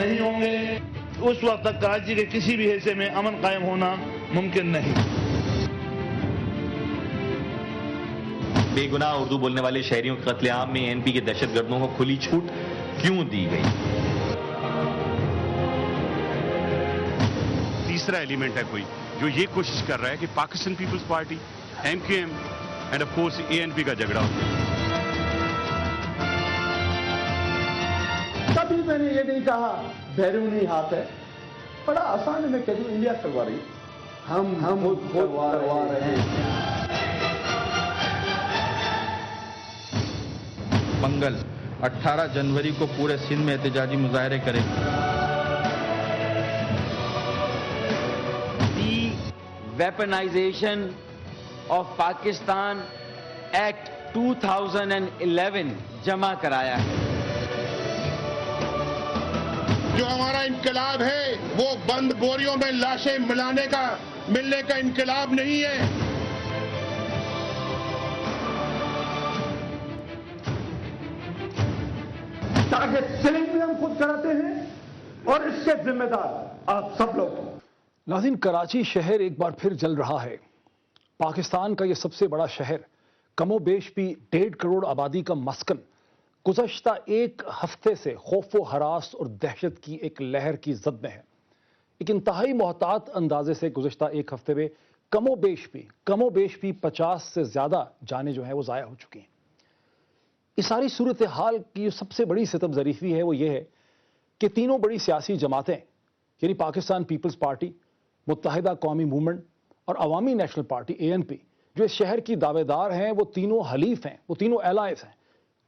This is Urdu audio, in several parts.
نہیں ہوں گے اس وقت تک کراچی کے کسی بھی حصے میں امن قائم ہونا ممکن نہیں۔ بے گناہ اردو بولنے والے شہریوں کے قتل عام میں ANP کے دہشت گردوں کو کھلی چھوٹ کیوں دی گئی؟ تیسرا ایلیمنٹ ہے کوئی جو یہ کوشش کر رہا ہے کہ Pakistan Peoples Party, MQM and of course ANP کا جھگڑا ہو۔ کبھی میں نے یہ نہیں کہا بیرونی ہاتھ ہے، بڑا آسان ہے، میں کہہ دوں انڈیا کروا رہی ہے، ہم خود کروا رہے ہیں۔ منگل 18 جنوری کو پورے سندھ میں احتجاجی مظاہرے کریں۔ ویپنائزیشن آف پاکستان ایکٹ 2011 جمع کرایا ہے۔ جو ہمارا انقلاب ہے وہ بند بوریوں میں لاشیں ملنے کا انقلاب نہیں ہے۔ ٹارگٹ کلنگ بھی ہم خود کراتے ہیں اور اس کے ذمہ دار آپ سب لوگ۔ ناظرین، کراچی شہر ایک بار پھر جل رہا ہے۔ پاکستان کا یہ سب سے بڑا شہر، کم و بیش بھی 1.5 کروڑ آبادی کا مسکن، گزشتہ ایک ہفتے سے خوف و ہراس اور دہشت کی ایک لہر کی زد میں ہے۔ ایک انتہائی محتاط اندازے سے گزشتہ ایک ہفتے میں کم و بیش بھی 50 سے زیادہ جانیں جو ہیں وہ ضائع ہو چکی ہیں۔ اس ساری صورتحال کی جو سب سے بڑی ستم ظریفی ہے وہ یہ ہے کہ تینوں بڑی سیاسی جماعتیں یعنی پاکستان پیپلز پارٹی، متحدہ قومی موومنٹ اور عوامی نیشنل پارٹی ANP جو اس شہر کی دعوے دار ہیں، وہ تینوں حلیف ہیں، وہ تینوں الائز ہیں۔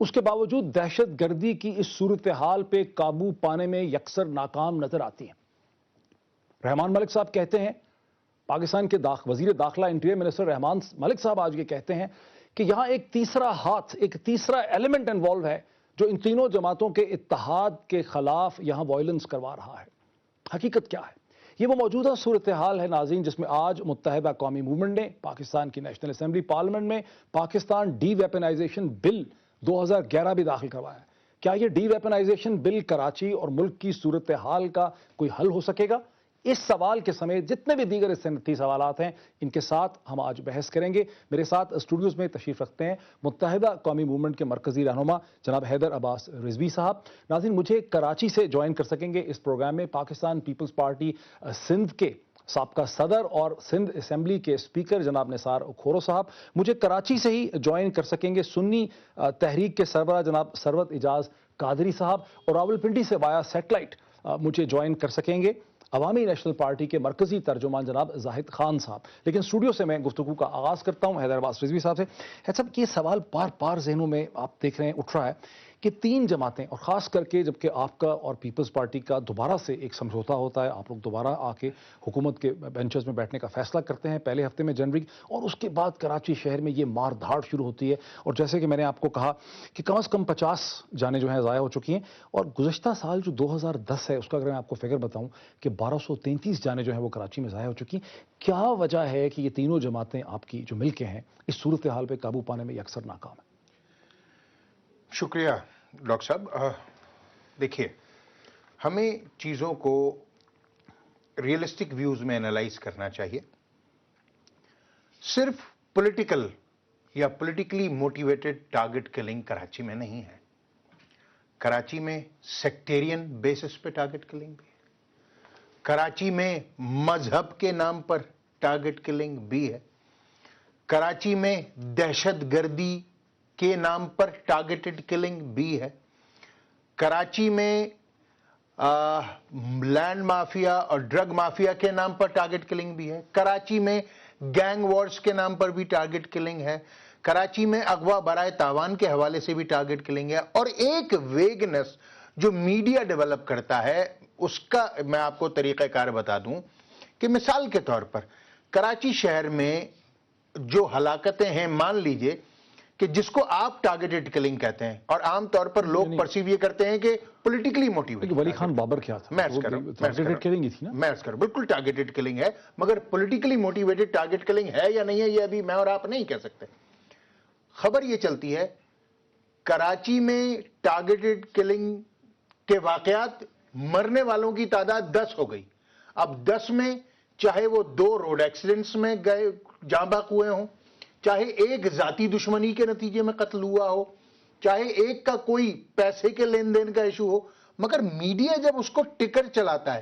اس کے باوجود دہشت گردی کی اس صورتحال پہ قابو پانے میں یکسر ناکام نظر آتی ہیں۔ رحمان ملک صاحب کہتے ہیں، پاکستان کے وزیر داخلہ انٹیریئر منسٹر رحمان ملک صاحب آج یہ کہتے ہیں کہ یہاں ایک تیسرا ہاتھ، ایک تیسرا ایلیمنٹ انوالو ہے جو ان تینوں جماعتوں کے اتحاد کے خلاف یہاں وائلنس کروا رہا ہے۔ حقیقت کیا ہے؟ یہ وہ موجودہ صورتحال ہے ناظرین جس میں آج متحدہ قومی موومنٹ نے پاکستان کی نیشنل اسمبلی پارلیمنٹ میں پاکستان ڈی ویپنائزیشن بل 2011 بھی داخل کروایا ہے۔ کیا یہ ڈی ویپنائزیشن بل کراچی اور ملک کی صورتحال کا کوئی حل ہو سکے گا؟ اس سوال کے سمیت جتنے بھی دیگر اس صنعتی سوالات ہیں ان کے ساتھ ہم آج بحث کریں گے۔ میرے ساتھ اسٹوڈیوز میں تشریف رکھتے ہیں متحدہ قومی موومنٹ کے مرکزی رہنما جناب حیدر عباس رضوی صاحب۔ ناظرین، مجھے کراچی سے جوائن کر سکیں گے اس پروگرام میں پاکستان پیپلز پارٹی سندھ کے سابقہ صدر اور سندھ اسمبلی کے اسپیکر جناب نثار کھورو صاحب، مجھے کراچی سے ہی جوائن کر سکیں گے سنی تحریک کے سربراہ جناب ثروت اعجاز قادری صاحب، اور راولپنڈی سے وایا سیٹلائٹ مجھے جوائن کر سکیں گے عوامی نیشنل پارٹی کے مرکزی ترجمان جناب زاہد خان صاحب۔ لیکن اسٹوڈیو سے میں گفتگو کا آغاز کرتا ہوں حیدر عباس رضوی صاحب سے۔ حیدر صاحب، یہ سوال بار بار ذہنوں میں آپ دیکھ رہے ہیں اٹھ رہا ہے کہ تین جماعتیں، اور خاص کر کے جبکہ آپ کا اور پیپلز پارٹی کا دوبارہ سے ایک سمجھوتا ہوتا ہے، آپ لوگ دوبارہ آ کے حکومت کے بینچز میں بیٹھنے کا فیصلہ کرتے ہیں پہلے ہفتے میں جنوری، اور اس کے بعد کراچی شہر میں یہ مار دھاڑ شروع ہوتی ہے، اور جیسے کہ میں نے آپ کو کہا کہ کم از کم 50 جانیں جو ہیں ضائع ہو چکی ہیں، اور گزشتہ سال جو 2010 ہے اس کا اگر میں آپ کو فگر بتاؤں کہ 1233 جانیں جو ہیں وہ کراچی میں ضائع ہو چکی ہیں۔ کیا وجہ ہے کہ یہ تینوں جماعتیں آپ کی جو مل کے ہیں اس صورتحال پہ قابو پانے میں اکثر ناکام ہیں؟ شکریہ ڈاکٹر صاحب۔ دیکھیے، ہمیں چیزوں کو ریئلسٹک ویوز میں انالائز کرنا چاہیے۔ صرف پولیٹیکل یا politically motivated target killing Karachi میں نہیں ہے، کراچی میں سیکٹیرین بیسس پہ ٹارگٹ کلنگ بھی ہے، کراچی میں مذہب کے نام پر ٹارگٹ کلنگ بھی ہے، کراچی میں دہشت گردی کے نام پر ٹارگیٹڈ کلنگ بھی ہے، کراچی میں لینڈ مافیا اور ڈرگ مافیا کے نام پر ٹارگٹ کلنگ بھی ہے، کراچی میں گینگ وارز کے نام پر بھی ٹارگٹ کلنگ ہے، کراچی میں اغوا برائے تاوان کے حوالے سے بھی ٹارگٹ کلنگ ہے، اور ایک ویگنس جو میڈیا ڈیولپ کرتا ہے اس کا میں آپ کو طریقہ کار بتا دوں کہ مثال کے طور پر کراچی شہر میں جو ہلاکتیں ہیں، مان لیجئے کہ جس کو آپ ٹارگیٹڈ کلنگ کہتے ہیں، اور عام طور پر لوگ پرسیو یہ کرتے ہیں کہ پولیٹیکلی موٹیویٹڈ۔ ولی خان بابر کیا تھا؟ میں بالکل ٹارگیٹڈ کلنگ ہے، مگر پولیٹیکلی موٹیویٹڈ ٹارگیٹ کلنگ ہے یا نہیں ہے یہ ابھی میں اور آپ نہیں کہہ سکتے۔ خبر یہ چلتی ہے کراچی میں ٹارگیٹڈ کلنگ کے واقعات مرنے والوں کی تعداد 10 ہو گئی. اب 10 میں چاہے وہ 2 روڈ ایکسیڈنٹس میں گئے جاں بحق ہوئے ہوں, چاہے ایک ذاتی دشمنی کے نتیجے میں قتل ہوا ہو, چاہے ایک کا کوئی پیسے کے لین دین کا ایشو ہو, مگر میڈیا جب اس کو ٹکر چلاتا ہے,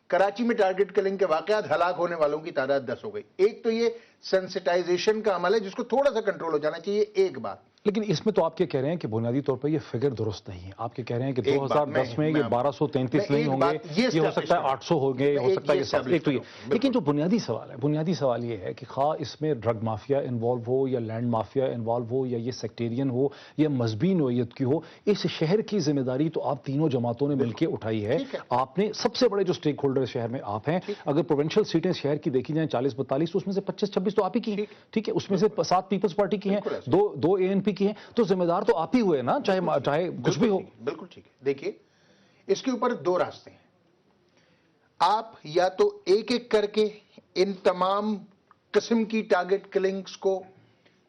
کراچی میں ٹارگٹ کلنگ کے واقعات, ہلاک ہونے والوں کی تعداد 10 ہو گئی. ایک تو یہ سینسٹائزیشن کا عمل ہے جس کو تھوڑا سا کنٹرول ہو جانا چاہیے. ایک بات لیکن اس میں تو آپ کہہ رہے ہیں کہ بنیادی طور پر یہ فگر درست نہیں ہے. آپ کہہ رہے ہیں کہ 2010 میں یہ 1233 نہیں ہوں گے, یہ ہو سکتا ہے 800 ہو گئے, ہو سکتا ہے ایک تو یہ. لیکن جو بنیادی سوال ہے, بنیادی سوال یہ ہے کہ خواہ اس میں ڈرگ مافیا انوالو ہو یا لینڈ مافیا انوالو ہو یا یہ سیکٹیرین ہو یا مذہبی نوعیت کی ہو, اس شہر کی ذمہ داری تو آپ تینوں جماعتوں نے مل کے اٹھائی ہے. آپ نے سب سے بڑے جو سٹیک ہولڈر شہر میں آپ ہیں. اگر پروونشل سیٹیں شہر کی دیکھی جائیں 40-42 تو اس میں سے 25-26 تو آپ ہی کی ہیں, ٹھیک ہے, اس میں سے 7 پیپلز پارٹی کی ہیں, 2 ANP کی ہیں, تو ذمہ دار تو آپ ہی ہوئے نا, چاہے کچھ بھی ہو. بالکل ٹھیک ہے. دیکھیے اس کے اوپر 2 راستے ہیں. آپ یا تو ایک ایک کر کے ان تمام قسم کی ٹارگٹ کلنگز کو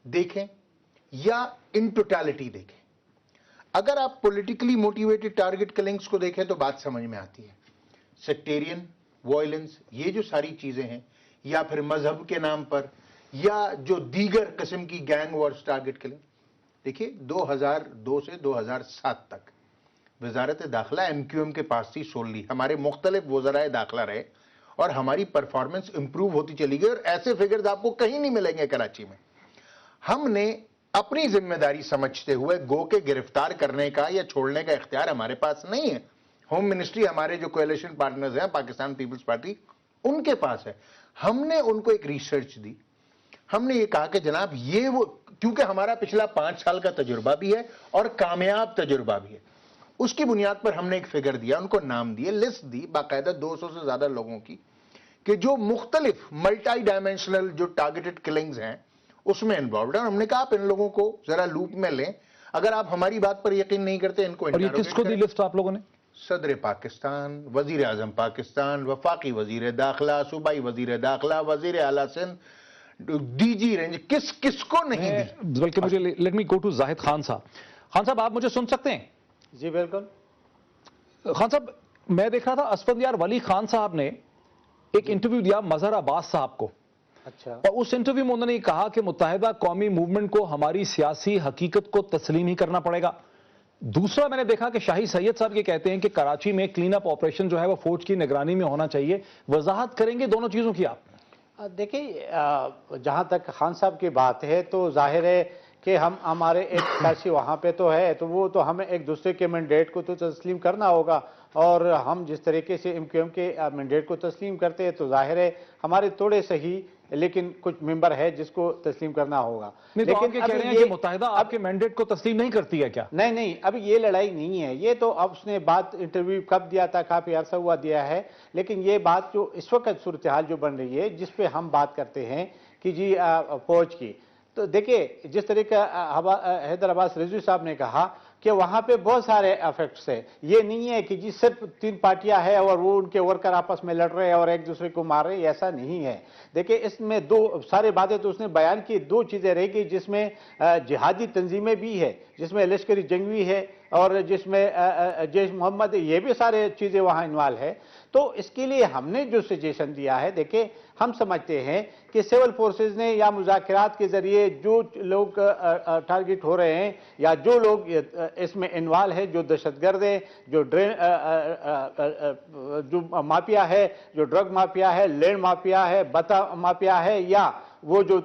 دیکھیں یا ان ٹوٹالٹی دیکھیں. اگر آپ پولیٹیکلی موٹیویٹڈ ٹارگٹ کلنگز کو دیکھیں تو بات سمجھ میں آتی ہے. سیکٹیرین وائلنس, یہ جو ساری چیزیں ہیں, یا پھر مذہب کے نام پر, یا جو دیگر قسم کی گینگ وارز ٹارگٹ کلنگ. دیکھیے 2002 سے 2007 تک وزارت داخلہ MQM کے پاس تھی سوللی. ہمارے مختلف وزرائے داخلہ رہے اور ہماری پرفارمنس امپروو ہوتی چلی گئی, اور ایسے فگرز آپ کو کہیں نہیں ملیں گے کراچی میں. ہم نے اپنی ذمہ داری سمجھتے ہوئے گو کے گرفتار کرنے کا یا چھوڑنے کا اختیار ہمارے پاس نہیں ہے. ہوم منسٹری, ہمارے جو کولیشن پارٹنرز ہیں پاکستان پیپلز پارٹی, ان کے پاس ہے. ہم نے ان کو ایک ریسرچ دی. ہم نے یہ کہا کہ جناب یہ وہ, کیونکہ ہمارا پچھلا 5 سال کا تجربہ بھی ہے اور کامیاب تجربہ بھی ہے, اس کی بنیاد پر ہم نے ایک فگر دیا, ان کو نام دیے, لسٹ دی باقاعدہ 200 سے زیادہ لوگوں کی, کہ جو مختلف ملٹی ڈائمینشنل جو ٹارگیٹڈ کلنگز ہیں اس میں انوالوڈ ہیں. ہم نے کہا آپ ان لوگوں کو ذرا لوپ میں لیں. اگر آپ ہماری بات پر یقین نہیں کرتے ان کو. اور یہ کس کو دی لسٹ آپ لوگوں نے؟ صدر پاکستان, وزیر اعظم پاکستان, وفاقی وزیر داخلہ, صوبائی وزیر داخلہ, وزیر اعلیٰ سندھ, DG رینج, کس کو نہیں دی. بلکہ مجھے لیٹ می گو ٹو زاہد خان صاحب. خان صاحب آپ مجھے سن سکتے ہیں؟ جی بالکل. خان صاحب میں دیکھ رہا تھا اسفندیار ولی خان صاحب نے ایک انٹرویو دیا مظہر عباس صاحب کو. اچھا. اور اس انٹرویو میں انہوں نے کہا کہ متحدہ قومی موومنٹ کو ہماری سیاسی حقیقت کو تسلیم ہی کرنا پڑے گا. دوسرا میں نے دیکھا کہ شاہی سید صاحب یہ کہتے ہیں کہ کراچی میں کلین اپ آپریشن جو ہے وہ فوج کی نگرانی میں ہونا چاہیے. وضاحت کریں گے دونوں چیزوں کی آپ؟ دیکھیں جہاں تک خان صاحب کی بات ہے تو ظاہر ہے کہ ہمارے ایک سیاسی وہاں پہ تو ہے, تو وہ تو ہمیں ایک دوسرے کے مینڈیٹ کو تو تسلیم کرنا ہوگا, اور ہم جس طریقے سے MQM کے مینڈیٹ کو تسلیم کرتے ہیں تو ظاہر ہے ہمارے تھوڑے صحیح لیکن کچھ ممبر ہے جس کو تسلیم کرنا ہوگا. لیکن کہہ رہے ہیں کہ متحدہ آپ کے مینڈیٹ کو تسلیم نہیں کرتی ہے کیا؟ نہیں, اب یہ لڑائی نہیں ہے. یہ تو اب اس نے بات انٹرویو کب دیا تھا, کافی عرصہ ہوا دیا ہے, لیکن یہ بات جو اس وقت صورتحال جو بن رہی ہے جس پہ ہم بات کرتے ہیں کہ جی فوج کی, تو دیکھیں جس طریقے حیدر عباس رضوی صاحب نے کہا کہ وہاں پہ بہت سارے افیکٹس ہیں. یہ نہیں ہے کہ جی صرف 3 پارٹیاں ہیں اور وہ ان کے ورکر آپس میں لڑ رہے ہیں اور ایک دوسرے کو مار رہے ہیں, ایسا نہیں ہے. دیکھیں اس میں 2 سارے باتیں تو اس نے بیان کی, 2 چیزیں رہ گئی جس میں جہادی تنظیمیں بھی ہے, جس میں لشکری جنگی ہے, اور جس میں جیش محمد, یہ بھی سارے چیزیں وہاں انوالو ہے. تو اس کے لیے ہم نے جو سجیشن دیا ہے, دیکھیں ہم سمجھتے ہیں کہ سول فورسز نے یا مذاکرات کے ذریعے جو لوگ ٹارگٹ ہو رہے ہیں یا جو لوگ اس میں انوالو ہے, جو دہشت گرد ہے, جو مافیا ہے, جو ڈرگ مافیا ہے, لینڈ مافیا ہے, بتا مافیا ہے, یا وہ جو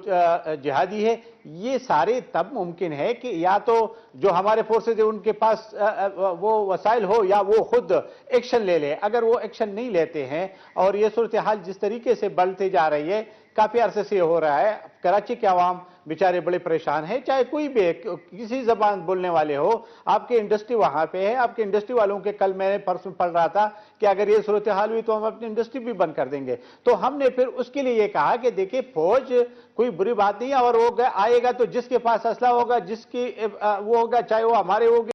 جہادی ہے, یہ سارے تب ممکن ہے کہ یا تو جو ہمارے فورسز ہیں ان کے پاس وہ وسائل ہو یا وہ خود ایکشن لے لے. اگر وہ ایکشن نہیں لیتے ہیں اور یہ صورتحال جس طریقے سے بڑھتے جا رہی ہے, کافی عرصے سے ہو رہا ہے, کراچی کے عوام بیچارے بڑے پریشان ہیں, چاہے کوئی بھی کسی زبان بولنے والے ہو. آپ کے انڈسٹری وہاں پہ ہے, آپ کے انڈسٹری والوں کے کل میں پرسوں پڑھ رہا تھا کہ اگر یہ صورتحال ہوئی تو ہم اپنی انڈسٹری بھی بند کر دیں گے. تو ہم نے پھر اس کے لیے یہ کہا کہ دیکھیں فوج کوئی بری بات نہیں ہے, اور وہ آئے گا تو جس کے پاس اسلحہ ہوگا, جس کی وہ ہوگا, چاہے وہ ہمارے ہوگا